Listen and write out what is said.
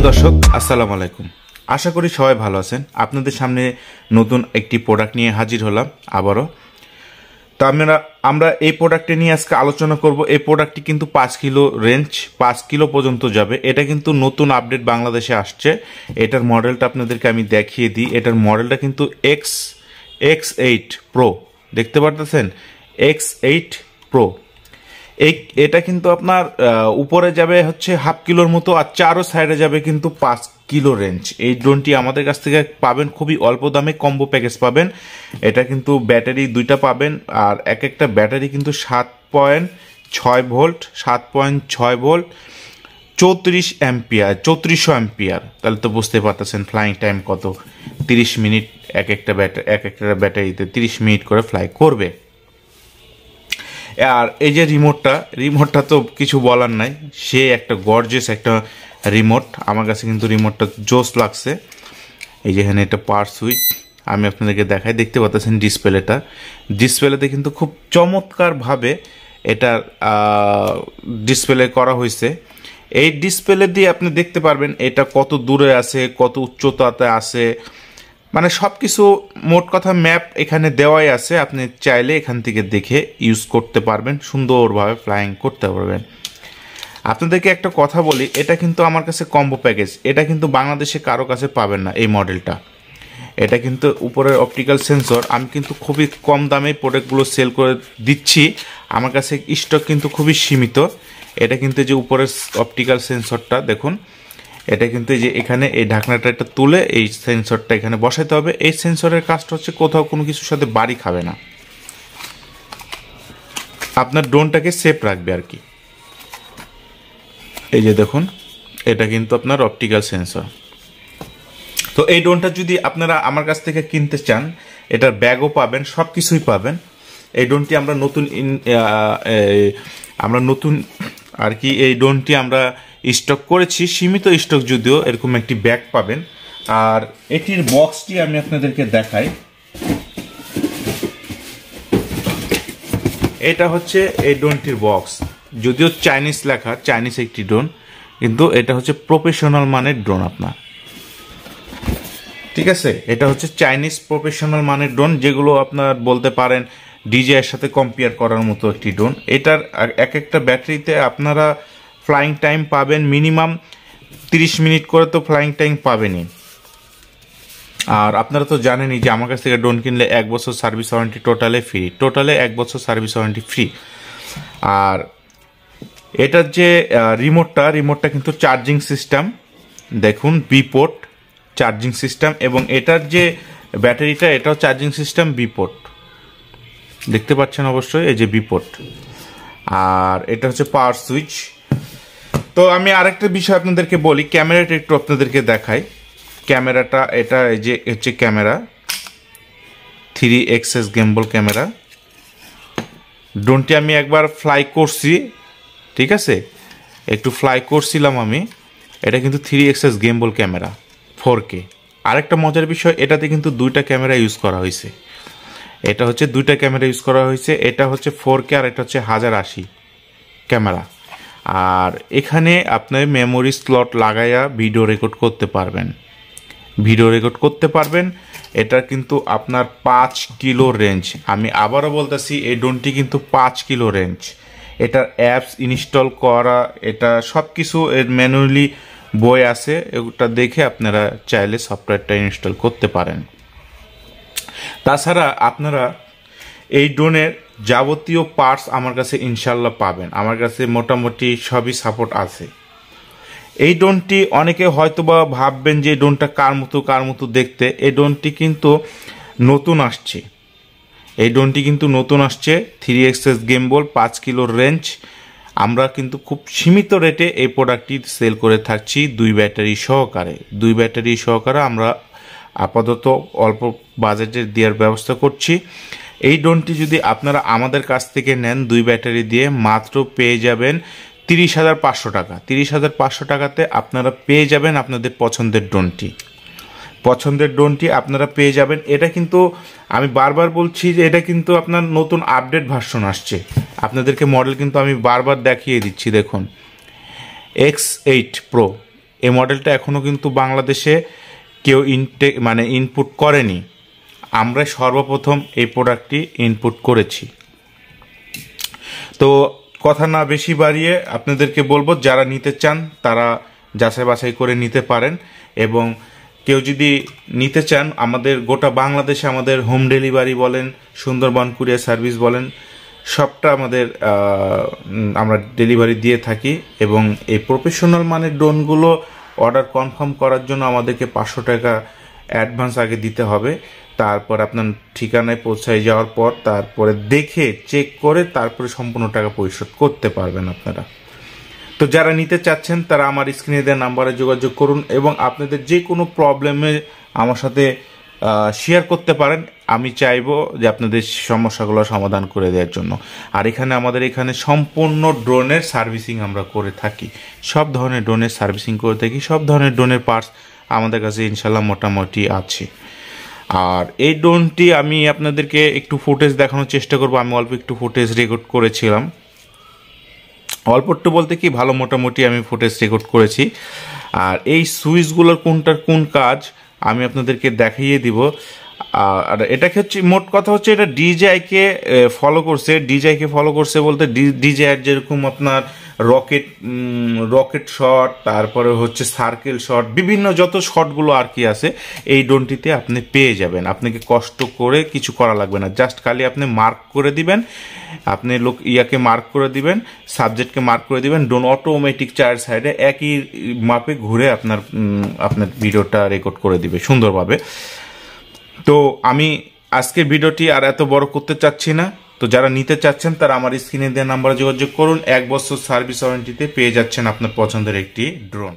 প্রিয় দর্শক আসসালামু আলাইকুম। আশা করি সবাই ভালো আছেন। আপনাদের সামনে নতুন একটি প্রোডাক্ট নিয়ে হাজির হলাম আবারও। তো আমরা এই প্রোডাক্টটি নিয়ে আজকে আলোচনা করব। এই প্রোডাক্টটি কিন্তু 5 কিলো রেঞ্জ, 5 কিলো পর্যন্ত যাবে। এটা কিন্তু নতুন আপডেট বাংলাদেশে আসছে। এটার মডেলটা আপনাদেরকে আমি দেখিয়ে দিই। এটার মডেলটা কিন্তু X8 Pro, দেখতে পারতেছেন, X8 Pro। এটা কিন্তু আপনার উপরে যাবে হচ্ছে 1/2 কিলোর মতো, আর চারো সাইডে যাবে কিন্তু 5 কিলো রেঞ্জ। এই ড্রোনটি আমাদের কাছ থেকে পাবেন খুবই অল্প দামে, কম্বো প্যাকেজ পাবেন। এটা কিন্তু ব্যাটারি দুইটা পাবেন, আর একটা ব্যাটারি কিন্তু 7.6 ভোল্ট, 7.6 ভোল্ট, 3400 অ্যাম্পিয়ার। তাহলে তো বুঝতে পারতেছেন ফ্লাইং টাইম কত। 30 মিনিট একটা ব্যাটারিতে 30 মিনিট করে ফ্লাই করবে। আর এই যে রিমোটটা তো কিছু বলার নাই, সে একটা গর্জিয়াস একটা রিমোট। আমার কাছে কিন্তু রিমোটটা জোস লাগছে। এই যে এখানে একটা পাওয়ার সুইচ আমি আপনাদেরকে দেখাই, দেখতে পাচ্ছেন ডিসপ্লেতে কিন্তু খুব চমৎকারভাবে এটা ডিসপ্লে করা হয়েছে। এই ডিসপ্লে দিয়ে আপনি দেখতে পারবেন এটা কত দূরে আছে, কত উচ্চতাতে আছে, মানে সব কিছু মোট কথা ম্যাপ এখানে দেওয়াই আছে। আপনি চাইলে এখান থেকে দেখে ইউজ করতে পারবেন, সুন্দরভাবে ফ্লাইং করতে পারবেন। আপনাদেরকে একটা কথা বলি, এটা কিন্তু আমার কাছে কম্বো প্যাকেজ। এটা কিন্তু বাংলাদেশে কারো কাছে পাবেন না এই মডেলটা। এটা কিন্তু উপরের অপটিক্যাল সেন্সর, আমি কিন্তু খুবই কম দামে প্রোডাক্টগুলো সেল করে দিচ্ছি। আমার কাছে স্টক কিন্তু খুবই সীমিত। এটা কিন্তু যে উপরের অপটিক্যাল সেন্সরটা দেখুন, এটা কিন্তু যে এখানে এই ঢাকনাটা একটা তুলে এই সেন্সরটা এখানে বসাতে হবে। এই সেন্সরের কাজটা হচ্ছে কোথাও কোনো কিছুর সাথে বাড়ি খাবে না, আপনার ড্রোনটাকে সেফ রাখবে আর কি। এই যে দেখুন, এটা কিন্তু আপনার অপটিক্যাল সেন্সর। তো এই ড্রোনটা যদি আপনারা আমার কাছ থেকে কিনতে চান, এটার ব্যাগও পাবেন, সব কিছুই পাবেন। এই ড্রোনটি আমরা নতুন আর কি এই ড্রোনটি আমরা স্টক করেছি, সীমিত স্টক যদিও। এরকম একটি ব্যাগ পাবেন। আর এটির বক্সটি আমি আপনাদেরকে দেখাই। এটা হচ্ছে এই ড্রোনটির বক্স, যদিও চাইনিজ লেখা, চাইনিজ একটি ড্রোন, কিন্তু এটা হচ্ছে প্রফেশনাল মানের ড্রোন আপনার, ঠিক আছে। এটা হচ্ছে চাইনিজ প্রফেশনাল মানের ড্রোন, যেগুলো আপনার বলতে পারেন ডিজে এর সাথে কম্পেয়ার করার মতো একটি ড্রোন। এটার একটা ব্যাটারিতে আপনারা ফ্লাইং টাইম পাবেন মিনিমাম 30 মিনিট করে, তো ফ্লাইং টাইম পাবেনই। আর আপনারা তো জানেনই যে আমার কাছ থেকে ড্রোন কিনলে 1 বছর সার্ভিস ওয়ারেন্টি টোটালে 1 বছর সার্ভিস ওয়ারেন্টি ফ্রি। আর এটার যে রিমোটটা কিন্তু চার্জিং সিস্টেম, দেখুন বিপোর্ট চার্জিং সিস্টেম, এবং এটার যে ব্যাটারিটা এটাও চার্জিং সিস্টেম বিপোর্ট, দেখতে পাচ্ছেন অবশ্যই, এই যে বিপোর্ট। আর এটা হচ্ছে পাওয়ার সুইচ। তো আমি আরেকটা বিষয় আপনাদেরকে বলি, ক্যামেরাটা একটু আপনাদেরকে দেখাই। ক্যামেরাটা এটা এই যে হচ্ছে ক্যামেরা, 3 এক্সএস গেম্বল ক্যামেরা। ড্রোনটি আমি একবার ফ্লাই করছি, ঠিক আছে, একটু ফ্লাই করছিলাম আমি। এটা কিন্তু 3 এক্সএস গেম্বল ক্যামেরা 4K। আরেকটা মজার বিষয়, এটাতে কিন্তু দুইটা ক্যামেরা ইউজ করা হয়েছে। এটা হচ্ছে দুইটা ক্যামেরা ইউজ করা হয়েছে, এটা হচ্ছে 4K আর এটা হচ্ছে 1080 ক্যামেরা। আর এখানে আপনার মেমোরি স্লট লাগাইয়া ভিডিও রেকর্ড করতে পারবেন। এটা কিন্তু আপনার 5 কিলো রেঞ্জ। আমি আবারও বলতেছি, এই ড্রোনটি কিন্তু 5 কিলো রেঞ্জ। এটার অ্যাপস ইনস্টল করা, এটা সব কিছু এর ম্যানুয়ালি বই আছে, ওটা দেখে আপনারা চাইলে সফটওয়্যারটা ইনস্টল করতে পারেন। তাছাড়া আপনারা এই ড্রোনের যাবতীয় পার্টস আমার কাছে ইনশাল্লাহ পাবেন। আমার কাছে মোটামুটি সবই সাপোর্ট আছে। এই ড্রোনটি অনেকে হয়তোবা ভাববেন যে ড্রোনটা কার মতো দেখতে। এই ড্রোনটি কিন্তু নতুন আসছে। 3 এক্সএস গেম্বল, 5 কিলোর রেঞ্জ। আমরা কিন্তু খুব সীমিত রেটে এই প্রোডাক্টটি সেল করে থাকছি, 2 ব্যাটারি সহকারে আমরা আপাতত অল্প বাজেটে দেওয়ার ব্যবস্থা করছি। এই ড্রোনটি যদি আপনারা আমাদের কাছ থেকে নেন 2 ব্যাটারি দিয়ে, মাত্র পেয়ে যাবেন 30,500 টাকা। 30,500 টাকাতে আপনারা পেয়ে যাবেন আপনাদের পছন্দের ড্রোনটি আপনারা পেয়ে যাবেন। এটা কিন্তু আমি বারবার বলছি যে এটা কিন্তু আপনার নতুন আপডেট ভার্সন আসছে। আপনাদেরকে মডেল কিন্তু আমি বারবার দেখিয়ে দিচ্ছি। দেখুন X8 Pro, এই মডেলটা এখনও কিন্তু বাংলাদেশে কেউ ইনপুট করেনি। আমরা সর্বপ্রথম এই প্রোডাক্টটি ইনপুট করেছি। তো কথা না বেশি বাড়িয়ে আপনাদেরকে বলবো, যারা নিতে চান তারা যাচাই বাছাই করে নিতে পারেন। এবং কেউ যদি নিতে চান, আমাদের গোটা বাংলাদেশে আমাদের হোম ডেলিভারি বলেন, সুন্দরবন কুরিয়ার সার্ভিস বলেন, সবটা আমরা ডেলিভারি দিয়ে থাকি। এবং এই প্রফেশনাল মানের ড্রোনগুলো অর্ডার কনফার্ম করার জন্য আমাদেরকে 500 টাকা অ্যাডভান্স আগে দিতে হবে। তারপর আপনার ঠিকানায় পৌঁছায় যাওয়ার পর তারপরে দেখে চেক করে তারপরে সম্পূর্ণ টাকা পরিশোধ করতে পারবেন আপনারা। তো যারা নিতে চাচ্ছেন তারা আমার স্ক্রিনে দেওয়া নাম্বারে যোগাযোগ করুন এবং আপনাদের যে কোনো প্রবলেমে আমার সাথে শেয়ার করতে পারেন। আমি চাইবো যে আপনাদের সমস্যাগুলো সমাধান করে দেওয়ার জন্য। আর আমাদের এখানে সম্পূর্ণ ড্রোনের সার্ভিসিং আমরা করে থাকি, সব ধরনের ড্রোনের সার্ভিসিং করে থাকি, সব ধরনের ড্রোনের পার্টস আমাদের কাছে ইনশাল্লাহ মোটামুটি আছে। আর এই ড্রোনটি আমি আপনাদেরকে একটু ফুটেজ দেখানোর চেষ্টা করব। আমি অল্প একটু ফুটেজ রেকর্ড করেছিলাম, অল্প একটু বলতে কি ভালো মোটামুটি আমি ফুটেজ রেকর্ড করেছি। আর এই সুইচগুলোর কোনটার কোন কাজ আমি আপনাদেরকে দেখিয়ে দিব। আর এটাকে হচ্ছে, মোট কথা হচ্ছে এটা ডিজেআইকে ফলো করছে বলতে ডিজেআই যেরকম আপনার রকেট শট, তারপরে হচ্ছে সার্কেল শট, বিভিন্ন যত শটগুলো আর কি আছে এই ড্রোনটিতে আপনি পেয়ে যাবেন। আপনাকে কষ্ট করে কিছু করা লাগবে না, জাস্ট খালি আপনি মার্ক করে দিবেন, আপনি মার্ক করে দিবেন, সাবজেক্টকে মার্ক করে দিবেন, ড্রোন অটোমেটিক চার সাইডে একই মাপে ঘুরে আপনার ভিডিওটা রেকর্ড করে দিবে সুন্দরভাবে। তো আমি আজকের ভিডিওটি আর এত বড় করতে চাচ্ছি না। তো যারা নিতে চাচ্ছেন তারা আমার স্ক্রিনে দেওয়া নাম্বারে যোগাযোগ করুন। 1 বছর সার্ভিস ওয়ারেন্টিতে পেয়ে যাচ্ছেন আপনার পছন্দের একটি ড্রোন।